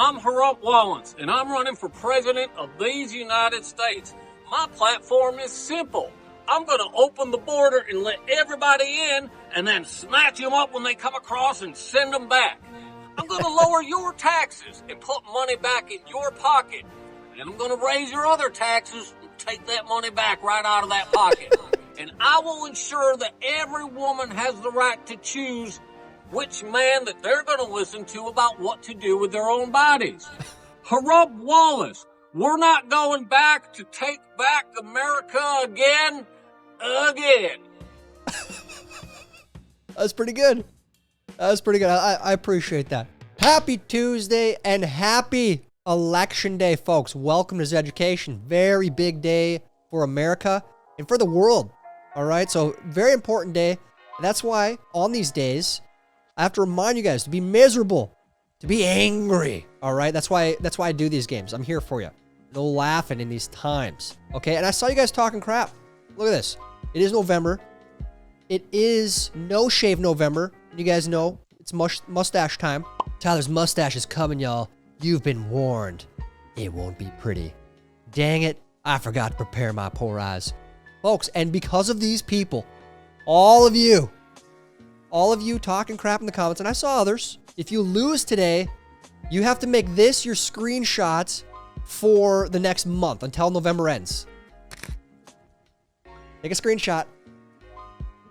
I'm Walz, and I'm running for president of these United States. My platform is simple. I'm going to open the border and let everybody in, and then snatch them up when they come across and send them back. I'm going to lower your taxes and put money back in your pocket. And I'm going to raise your other taxes and take that money back right out of that pocket. And I will ensure that every woman has the right to choose which man that they're going to listen to about what to do with their own bodies. Walz, we're not going back to take back America again. That's pretty good. That's pretty good. I appreciate that. Happy Tuesday and happy Election Day, folks. Welcome to Zeducation. Very big day for America and for the world. All right, so very important day. And that's why on these days, I have to remind you guys to be miserable, to be angry. All right, that's why I do these games. I'm here for you. No laughing in these times. Okay, and I saw you guys talking crap. Look at this. It is November. It is No Shave November. You guys know it's mustache time. Tyler's mustache is coming, y'all. You've been warned. It won't be pretty. Dang it, I forgot to prepare my poor eyes. Folks, and because of these people, all of you talking crap in the comments, and I saw others, if you lose today, you have to make this your screenshot for the next month until November ends. Take a screenshot.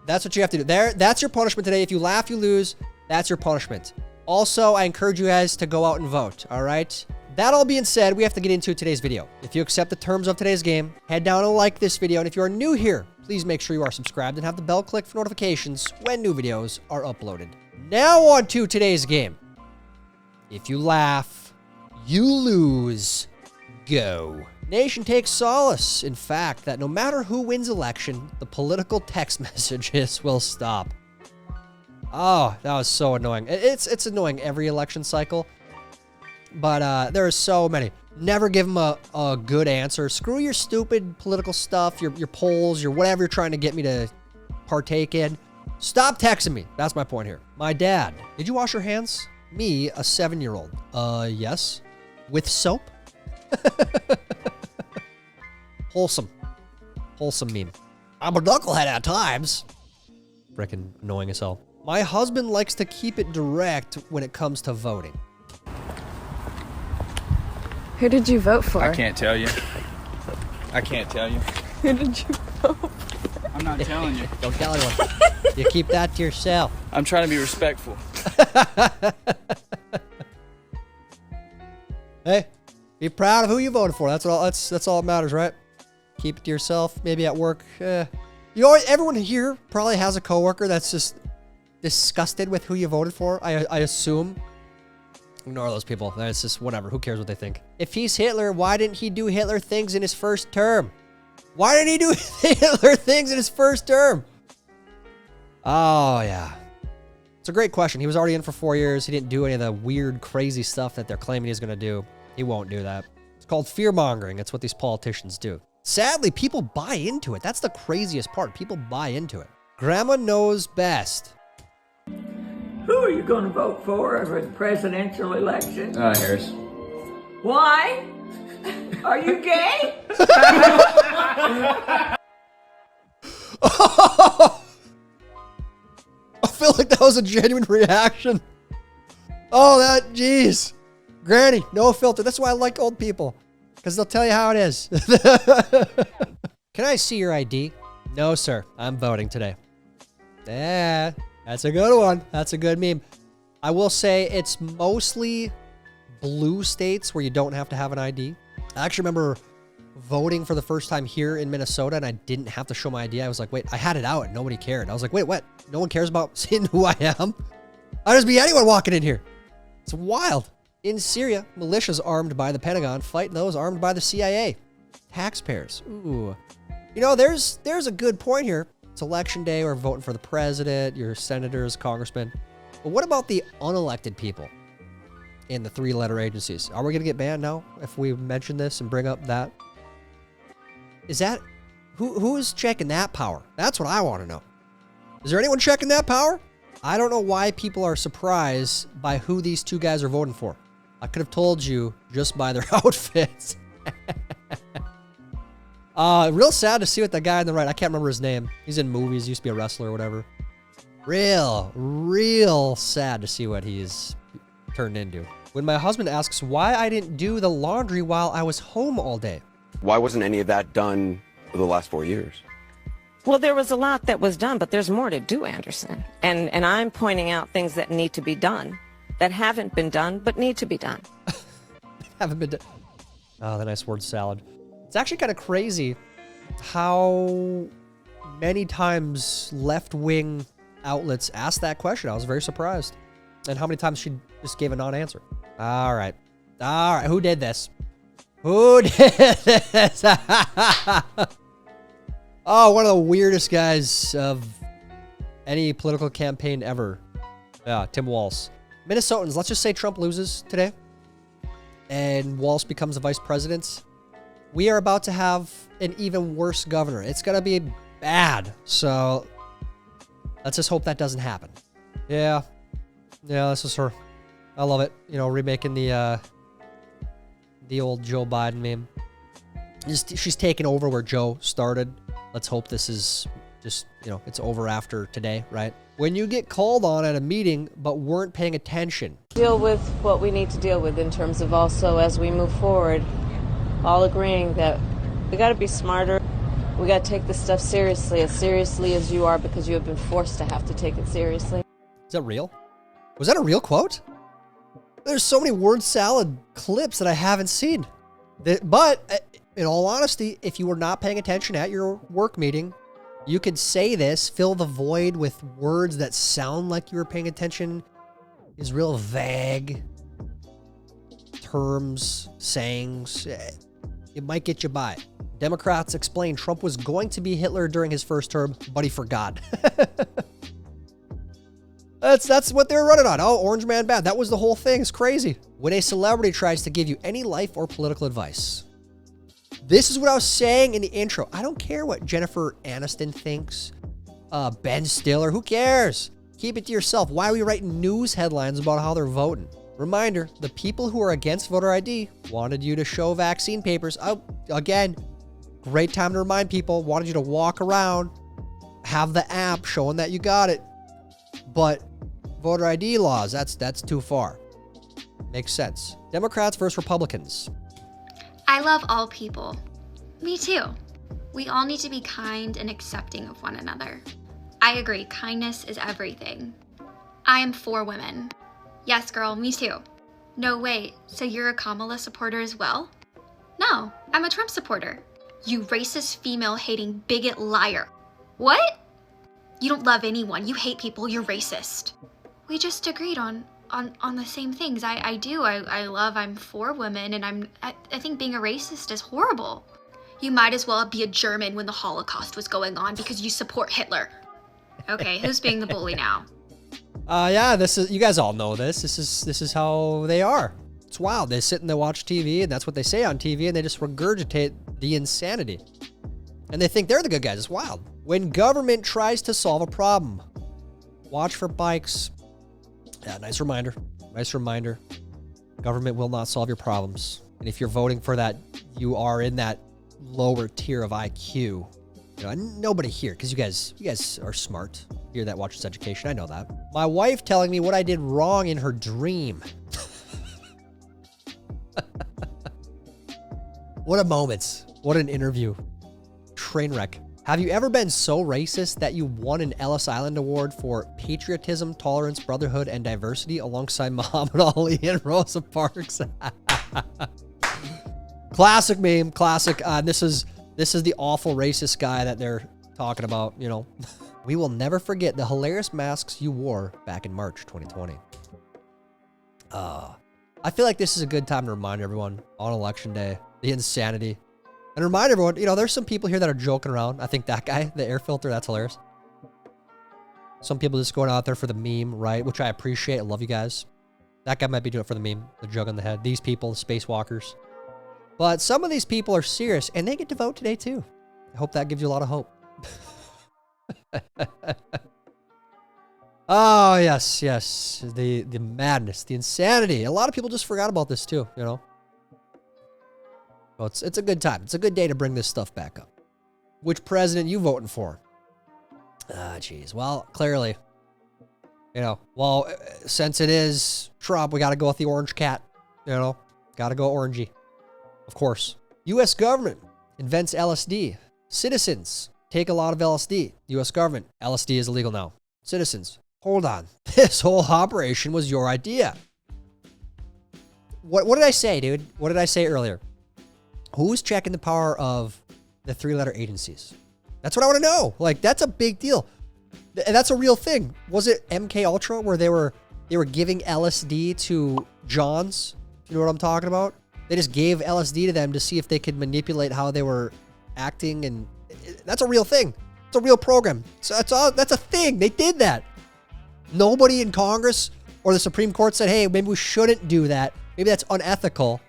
That's what you have to do. That's your punishment today. If you laugh, you lose. That's your punishment. Also, I encourage you guys to go out and vote, all right? That all being said, we have to get into today's video. If you accept the terms of today's game, head down and like this video. And if you are new here, please make sure you are subscribed and have the bell clicked for notifications when new videos are uploaded. Now on to today's game. If you laugh, you lose. Go. Nation takes solace in fact that no matter who wins election, the political text messages will stop. Oh, that was so annoying. It's annoying every election cycle, but there are so many. Never give them a good answer. Screw your stupid political stuff, your polls, your whatever you're trying to get me to partake in. Stop texting me. That's my point here. My dad, did you wash your hands? Me, a 7-year-old. Yes. With soap? Wholesome meme. I'm a knucklehead at times. Frickin' annoying as hell. My husband likes to keep it direct when it comes to voting. Who did you vote for? I can't tell you. I can't tell you. Who did you vote for? I'm not telling you. Don't tell anyone. You keep that to yourself. I'm trying to be respectful. Hey, be proud of who you voted for. That's all that matters, right? Keep it to yourself. Maybe at work. You know, everyone here probably has a coworker that's just disgusted with who you voted for. I assume. Ignore those people. It's just whatever. Who cares what they think? If he's Hitler, why didn't he do Hitler things in his first term? Why didn't he do Hitler things in his first term? Oh, yeah. It's a great question. He was already in for 4 years. He didn't do any of the weird, crazy stuff that they're claiming he's going to do. He won't do that. It's called fear-mongering. It's what these politicians do. Sadly, people buy into it. That's the craziest part. People buy into it. Grandma knows best. Who are you going to vote for the presidential election? Harris. Why? Are you gay? I feel like that was a genuine reaction. Oh, jeez. Granny, no filter. That's why I like old people. Because they'll tell you how it is. Can I see your ID? No, sir. I'm voting today. Yeah, that's a good one. That's a good meme. I will say it's mostly blue states where you don't have to have an ID. I actually remember voting for the first time here in Minnesota and I didn't have to show my ID. I was like, wait, I had it out and nobody cared. I was like, wait, what? No one cares about seeing who I am? I'd just be anyone walking in here. It's wild. In Syria, militias armed by the Pentagon fight those armed by the CIA. Taxpayers. Ooh. You know, there's a good point here. It's election day. We're voting for the president, your senators, congressmen. But what about the unelected people in the 3-letter agencies? Are we going to get banned now if we mention this and bring up that? Is that... Who's checking that power? That's what I want to know. Is there anyone checking that power? I don't know why people are surprised by who these two guys are voting for. I could have told you just by their outfits. Real sad to see what the guy on the right, I can't remember his name. He's in movies, used to be a wrestler or whatever. Real sad to see what he's turned into. When my husband asks why I didn't do the laundry while I was home all day. Why wasn't any of that done for the last 4 years? Well, there was a lot that was done, but there's more to do, Anderson. And I'm pointing out things that need to be done, that haven't been done, but need to be done. Haven't been done. Oh, the nice word salad. It's actually kind of crazy how many times left-wing outlets asked that question. I was very surprised. And how many times she just gave a non-answer. All right. Who did this? Who did this? Oh, one of the weirdest guys of any political campaign ever. Yeah, Tim Walz. Minnesotans, let's just say Trump loses today and Walz becomes the vice president. We are about to have an even worse governor. It's going to be bad. So let's just hope that doesn't happen. Yeah, this is her. I love it. You know, remaking the old Joe Biden meme. She's taken over where Joe started. Let's hope this is just, you know, it's over after today, right? When you get called on at a meeting but weren't paying attention. Deal with what we need to deal with in terms of also as we move forward, all agreeing that we got to be smarter. We got to take this stuff seriously as you are, because you have been forced to have to take it seriously. Is that real? Was that a real quote? There's so many word salad clips that I haven't seen. But in all honesty, if you were not paying attention at your work meeting, you could say this, fill the void with words that sound like you were paying attention, is real vague. Terms, sayings, it might get you by. Democrats explained Trump was going to be Hitler during his first term, but he forgot. That's what they were running on. Oh, Orange Man bad. That was the whole thing. It's crazy. When a celebrity tries to give you any life or political advice. This is what I was saying in the intro. I don't care what Jennifer Aniston thinks. Ben Stiller, who cares? Keep it to yourself. Why are we writing news headlines about how they're voting? Reminder, the people who are against voter ID wanted you to show vaccine papers. Oh, again, great time to remind people. Wanted you to walk around, have the app showing that you got it. But voter ID laws, that's too far. Makes sense. Democrats versus Republicans. I love all people. Me too. We all need to be kind and accepting of one another. I agree, kindness is everything. I am for women. Yes, girl, me too. No, wait, so you're a Kamala supporter as well? No, I'm a Trump supporter. You racist, female-hating, bigot liar. What? You don't love anyone, you hate people, you're racist. We just agreed on the same things. I do. I'm for women, and I think being a racist is horrible. You might as well be a German when the Holocaust was going on because you support Hitler. Okay, who's being the bully now? Yeah, you guys all know this. This is how they are. It's wild. They sit and they watch TV, and that's what they say on TV, and they just regurgitate the insanity. And they think they're the good guys. It's wild. When government tries to solve a problem, watch for bikes. Yeah, nice reminder. Nice reminder. Government will not solve your problems. And if you're voting for that, you are in that lower tier of IQ. You know, nobody here, because you guys are smart. Here that watches Zeducation, I know that. My wife telling me what I did wrong in her dream. What a moment. What an interview. Train wreck. Have you ever been so racist that you won an Ellis Island Award for patriotism, tolerance, brotherhood, and diversity alongside Muhammad Ali and Rosa Parks? Classic meme, classic. This is the awful racist guy that they're talking about, you know. We will never forget the hilarious masks you wore back in March 2020. I feel like this is a good time to remind everyone on Election Day, the insanity. And remind everyone, you know, there's some people here that are joking around. I think that guy, the air filter, that's hilarious. Some people just going out there for the meme, right? Which I appreciate. I love you guys. That guy might be doing it for the meme, the jug on the head. These people, the spacewalkers. But some of these people are serious, and they get to vote today, too. I hope that gives you a lot of hope. Oh, yes, yes. The madness, the insanity. A lot of people just forgot about this too, you know? Well, it's a good time. It's a good day to bring this stuff back up. Which president you voting for? Ah, jeez. Well, clearly, you know, well, since it is Trump, we got to go with the orange cat, you know? Got to go orangey. Of course. U.S. government invents LSD. Citizens take a lot of LSD. U.S. government, LSD is illegal now. Citizens, hold on. This whole operation was your idea. What did I say, dude? What did I say earlier? Who's checking the power of the 3-letter agencies? That's what I want to know. Like, that's a big deal. And that's a real thing. Was it MK Ultra where they were giving LSD to Johns? You know what I'm talking about? They just gave LSD to them to see if they could manipulate how they were acting, and that's a real thing. It's a real program. So that's a thing. They did that. Nobody in Congress or the Supreme Court said, hey, maybe we shouldn't do that. Maybe that's unethical.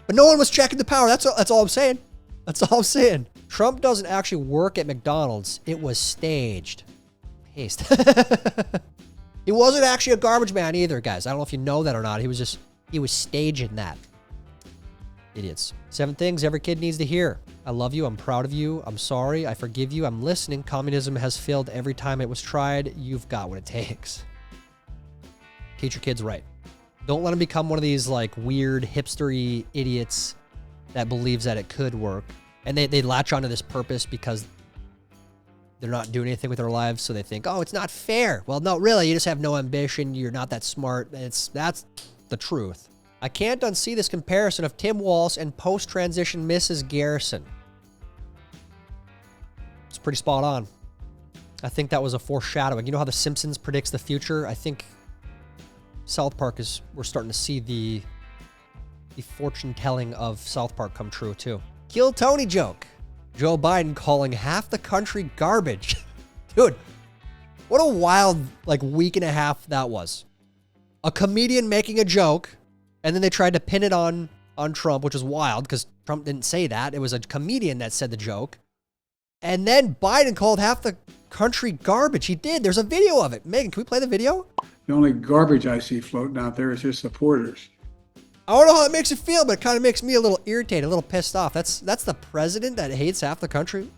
But no one was checking the power. That's all I'm saying. That's all I'm saying. Trump doesn't actually work at McDonald's. It was staged. Paste. He wasn't actually a garbage man either, guys. I don't know if you know that or not. He was staging that. Idiots. 7 things every kid needs to hear. I love you. I'm proud of you. I'm sorry. I forgive you. I'm listening. Communism has failed every time it was tried. You've got what it takes. Teach your kids right. Don't let them become one of these like weird hipstery idiots that believes that it could work. And they latch onto this purpose because they're not doing anything with their lives. So they think, oh, it's not fair. Well, no, really. You just have no ambition. You're not that smart. That's the truth. I can't unsee this comparison of Tim Walz and post-transition Mrs. Garrison. It's pretty spot on. I think that was a foreshadowing. You know how The Simpsons predicts the future? I think South Park we're starting to see the fortune telling of South Park come true too. Kill Tony joke. Joe Biden calling half the country garbage. Dude, what a wild week and a half that was. A comedian making a joke, and then they tried to pin it on Trump, which is wild because Trump didn't say that. It was a comedian that said the joke. And then Biden called half the country garbage. He did. There's a video of it. Megan, can we play the video? The only garbage I see floating out there is his supporters. I don't know how it makes you feel, but it kind of makes me a little irritated, a little pissed off. That's the president that hates half the country?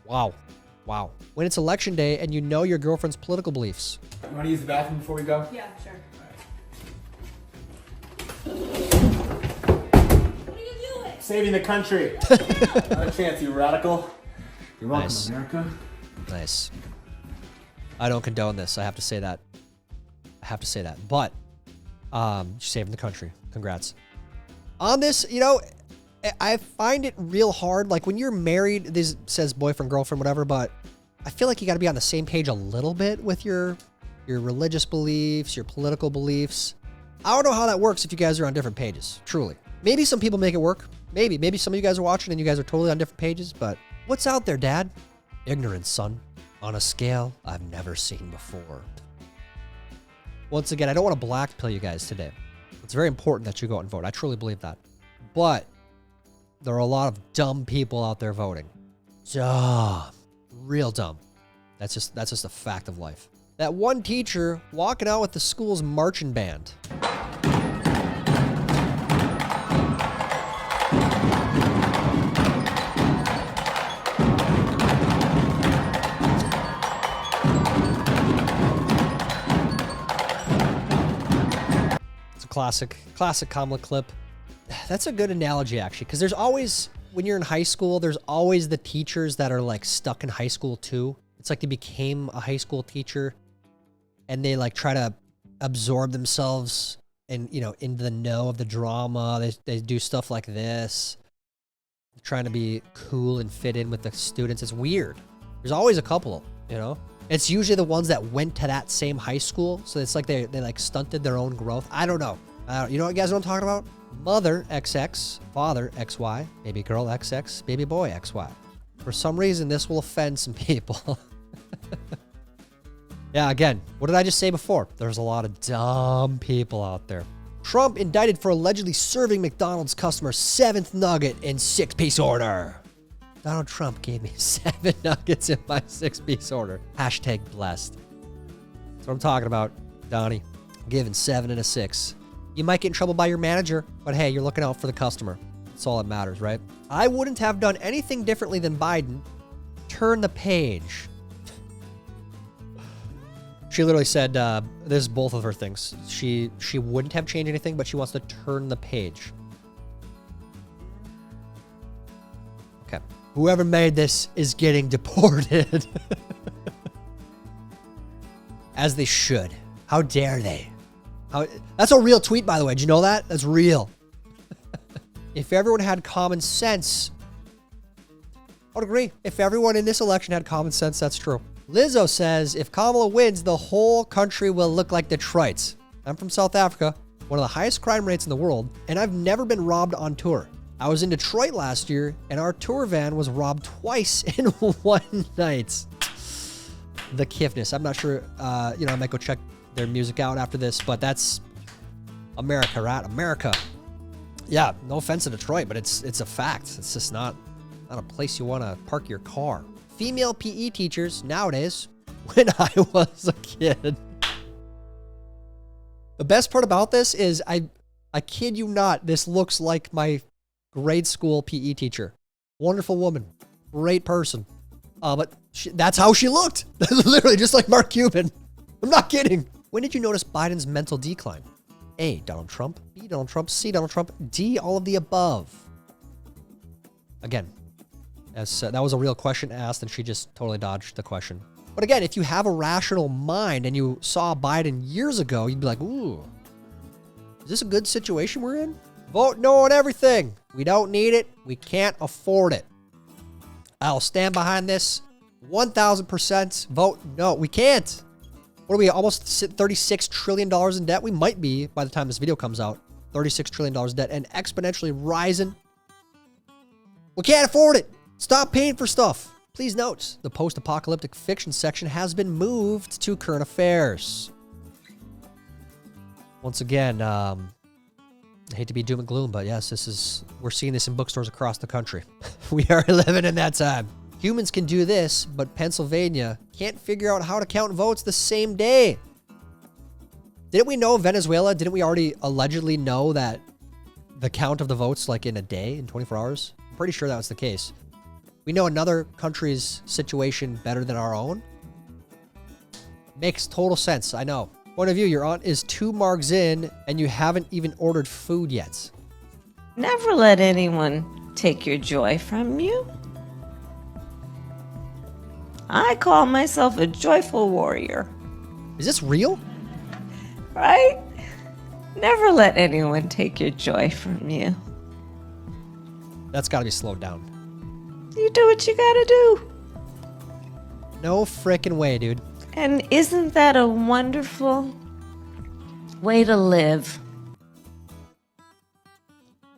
Wow. Wow. When it's election day and you know your girlfriend's political beliefs. You want to use the bathroom before we go? Yeah, sure. Saving the country. Not a chance, you radical. You're welcome, Nice. America. Nice. I don't condone this. I have to say that. But, saving the country. Congrats. On this, you know, I find it real hard. Like when you're married, this says boyfriend, girlfriend, whatever, but I feel like you got to be on the same page a little bit with your religious beliefs, your political beliefs. I don't know how that works if you guys are on different pages, truly. Maybe some people make it work. Maybe some of you guys are watching and you guys are totally on different pages, but what's out there, Dad? Ignorance, son. On a scale I've never seen before. Once again, I don't want to blackpill you guys today. It's very important that you go out and vote. I truly believe that. But there are a lot of dumb people out there voting. Dumb. Real dumb. That's just a fact of life. That one teacher walking out with the school's marching band. Classic Kamala clip. That's a good analogy, actually, because there's always, when you're in high school, there's always the teachers that are like stuck in high school too. It's like they became a high school teacher and they like try to absorb themselves and, you know, into the know of the drama. They do stuff like this, trying to be cool and fit in with the students. It's weird. There's always a couple, you know. It's usually the ones that went to that same high school. So it's like they like stunted their own growth. I don't know. You know what, guys, what I'm talking about? Mother XX, father XY, baby girl XX, baby boy XY. For some reason, this will offend some people. Yeah, again, what did I just say before? There's a lot of dumb people out there. Trump indicted for allegedly serving McDonald's customers 7th nugget in 6-piece order. Donald Trump gave me 7 nuggets in my 6-piece order. # blessed. That's what I'm talking about, Donnie. Giving 7 and a 6. You might get in trouble by your manager, but hey, you're looking out for the customer. That's all that matters, right? I wouldn't have done anything differently than Biden. Turn the page. She literally said, this is both of her things. She wouldn't have changed anything, but she wants to turn the page. Okay. Whoever made this is getting deported. As they should. How dare they? That's a real tweet, by the way. Did you know that? That's real. If everyone had common sense, I would agree. If everyone in this election had common sense, that's true. Lizzo says, if Kamala wins, the whole country will look like Detroit. I'm from South Africa, one of the highest crime rates in the world, and I've never been robbed on tour. I was in Detroit last year, and our tour van was robbed twice in one night. The Kiffness. I'm not sure, I might go check their music out after this, but that's America, right? America. Yeah, no offense to Detroit, but it's a fact. It's just not a place you want to park your car. Female PE teachers nowadays, when I was a kid. The best part about this is, I kid you not, this looks like my grade school PE teacher. Wonderful woman. Great person. But that's how she looked. Literally just like Mark Cuban. I'm not kidding. When did you notice Biden's mental decline? A, Donald Trump. B, Donald Trump. C, Donald Trump. D, all of the above. Again, as that was a real question asked, and she just totally dodged the question. But again, if you have a rational mind and you saw Biden years ago, you'd be like, ooh, is this a good situation we're in? Vote no on everything. We don't need it. We can't afford it. I'll stand behind this 1,000%. Vote no. We can't. What are we, almost $36 trillion in debt? We might be, by the time this video comes out, $36 trillion in debt and exponentially rising. We can't afford it. Stop paying for stuff. Please note, the post-apocalyptic fiction section has been moved to current affairs. Once again, I hate to be doom and gloom, but yes, we're seeing this in bookstores across the country. We are living in that time. Humans can do this, but Pennsylvania can't figure out how to count votes the same day. Didn't we know Venezuela? Didn't we already allegedly know that the count of the votes like in a day, in 24 hours? I'm pretty sure that was the case. We know another country's situation better than our own. Makes total sense, I know. Point of view, your aunt is 2 marks in and you haven't even ordered food yet. Never let anyone take your joy from you. I call myself a joyful warrior. Is this real? Right? Never let anyone take your joy from you. That's got to be slowed down. You do what you gotta do. No frickin' way, dude. And isn't that a wonderful way to live?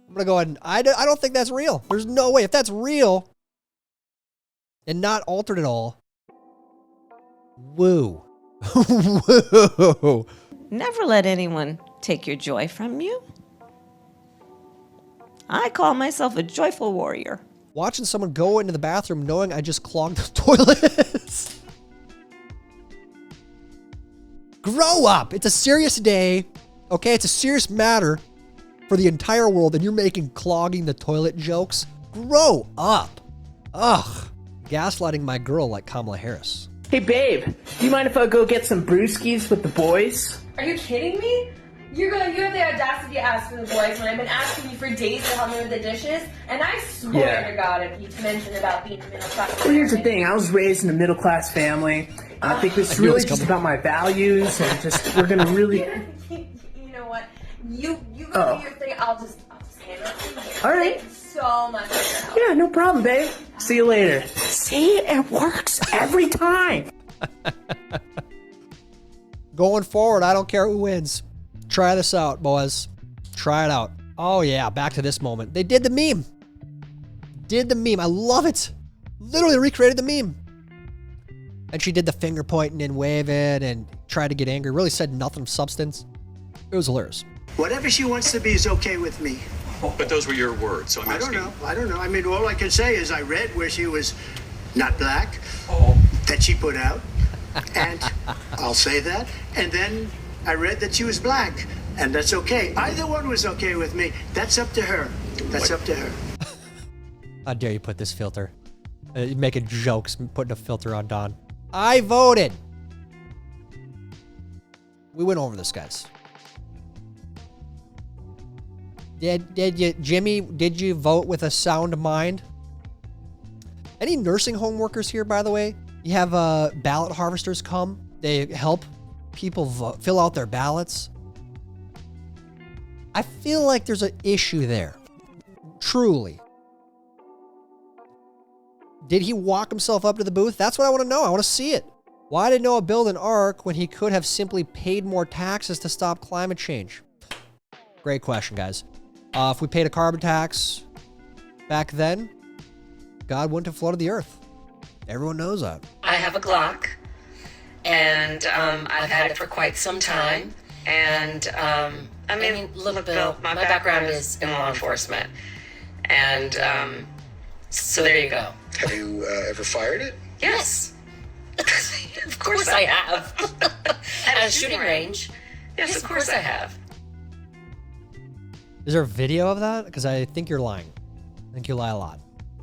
I'm gonna go ahead and I don't think that's real. There's no way. If that's real and not altered at all, woo. Woo. Never let anyone take your joy from you. I call myself a joyful warrior. Watching someone go into the bathroom knowing I just clogged the toilets. Grow up. It's a serious day. Okay, it's a serious matter for the entire world, and you're making clogging the toilet jokes. Grow up. Ugh. Gaslighting my girl like Kamala Harris. Hey babe, do you mind if I go get some brewskis with the boys? Are you kidding me? You have the audacity to ask for the boys when I've been asking you for days to help me with the dishes, and I swear to God if you mentioned about being a middle class. Well, here's the thing. I was raised in a middle class family. I think this is really just about my values, and just we're gonna really. You know what? You go do your thing. I'll just handle it. All right. Thank you so much for your help. Yeah, no problem, babe. See you later. See, it works every time. Going forward, I don't care who wins. Try this out, boys. Try it out. Oh yeah, back to this moment. They did the meme. Did the meme. I love it. Literally recreated the meme. And she did the finger pointing and waving and tried to get angry. Really said nothing of substance. It was hilarious. Whatever she wants to be is okay with me. But those were your words, so I'm asking. I don't know. I mean, all I can say is I read where she was not black, that she put out. And I'll say that. And then I read that she was black. And that's okay. Either one was okay with me. That's up to her. That's up to her. How dare you put this filter? You're making jokes, putting a filter on Don. I voted. We went over this, guys. Did you, Jimmy, did you vote with a sound mind? Any nursing home workers here, by the way? You have ballot harvesters come. They help people fill out their ballots. I feel like there's an issue there. Truly. Did he walk himself up to the booth? That's what I want to know. I want to see it. Why did Noah build an ark when he could have simply paid more taxes to stop climate change? Great question, guys. If we paid a carbon tax back then, God wouldn't have flooded the earth. Everyone knows that. I have a Glock, and I've had it for quite some time. And I mean, look, Bill, my background is in law enforcement, and so there you go. Have you ever fired it? Yes. Of course I have. At a shooting range. Yes, of course I have. Is there a video of that? Because I think you're lying. I think you lie a lot.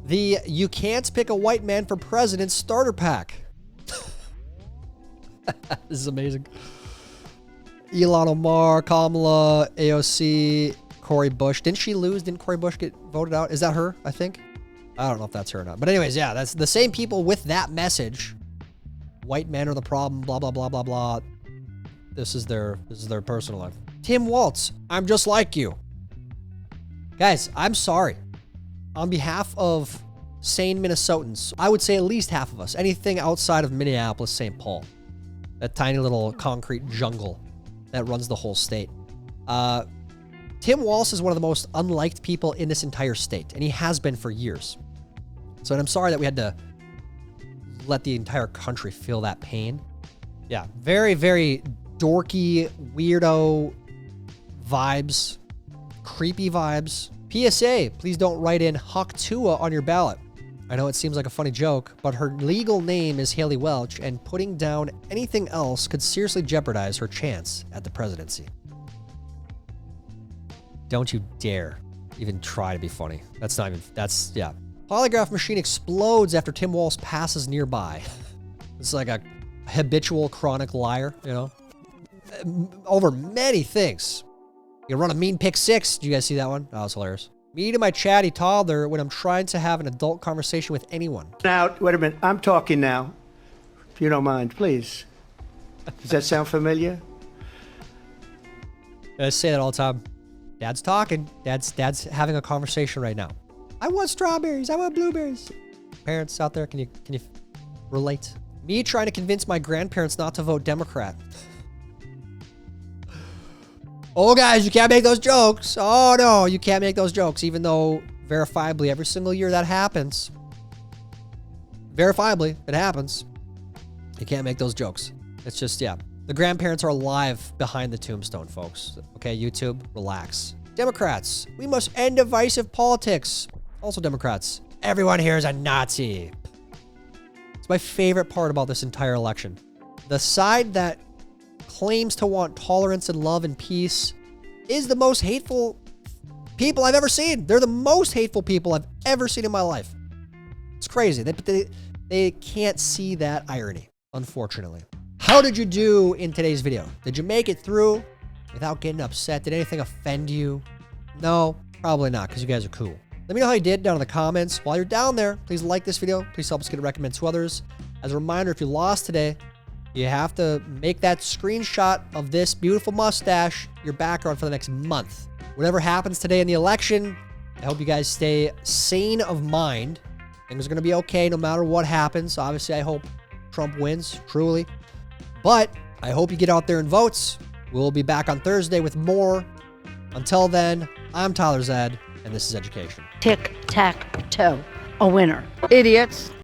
The You Can't Pick a White Man for President starter pack. This is amazing. Elon Omar, Kamala, AOC, Cori Bush. Didn't she lose? Didn't Cori Bush get voted out? Is that her, I think? I don't know if that's her or not. But anyways, yeah, that's the same people with that message. White men are the problem, blah, blah, blah, blah, blah. This is their personal life. Tim Walz, I'm just like you. Guys, I'm sorry. On behalf of sane Minnesotans, I would say at least half of us, anything outside of Minneapolis, St. Paul, that tiny little concrete jungle that runs the whole state. Tim Walz is one of the most unliked people in this entire state, and he has been for years. So I'm sorry that we had to let the entire country feel that pain. Yeah, very, very dorky, weirdo vibes, creepy vibes. PSA, please don't write in Hawk Tuah on your ballot. I know it seems like a funny joke, but her legal name is Haley Welch, and putting down anything else could seriously jeopardize her chance at the presidency. Don't you dare even try to be funny. That's not even, that's, yeah. Polygraph machine explodes after Tim Walz passes nearby. It's like a habitual chronic liar, you know? Over many things. You run a mean pick six. Did you guys see that one? Oh, it's hilarious. Me to my chatty toddler when I'm trying to have an adult conversation with anyone. Now, wait a minute. I'm talking now. If you don't mind, please. Does that sound familiar? I say that all the time. Dad's talking. Dad's having a conversation right now. I want strawberries. I want blueberries. Parents out there, can you relate? Me trying to convince my grandparents not to vote Democrat. Oh, guys, you can't make those jokes. Oh, no, you can't make those jokes, even though verifiably every single year that happens. Verifiably, it happens. You can't make those jokes. It's just, yeah. The grandparents are alive behind the tombstone, folks. Okay, YouTube, relax. Democrats, we must end divisive politics. Also Democrats, everyone here is a Nazi. It's my favorite part about this entire election. The side that claims to want tolerance and love and peace is the most hateful people I've ever seen. They're the most hateful people I've ever seen in my life. It's crazy. They can't see that irony, unfortunately. How did you do in today's video? Did you make it through without getting upset? Did anything offend you? No, probably not, because you guys are cool. Let me know how you did down in the comments. While you're down there, please like this video. Please help us get it recommended to others. As a reminder, if you lost today, you have to make that screenshot of this beautiful mustache your background for the next month. Whatever happens today in the election, I hope you guys stay sane of mind. Things are going to be okay no matter what happens. Obviously, I hope Trump wins, truly. But I hope you get out there and vote. We'll be back on Thursday with more. Until then, I'm Tyler Zed, and this is Education. Tic-tac-toe. A winner. Idiots.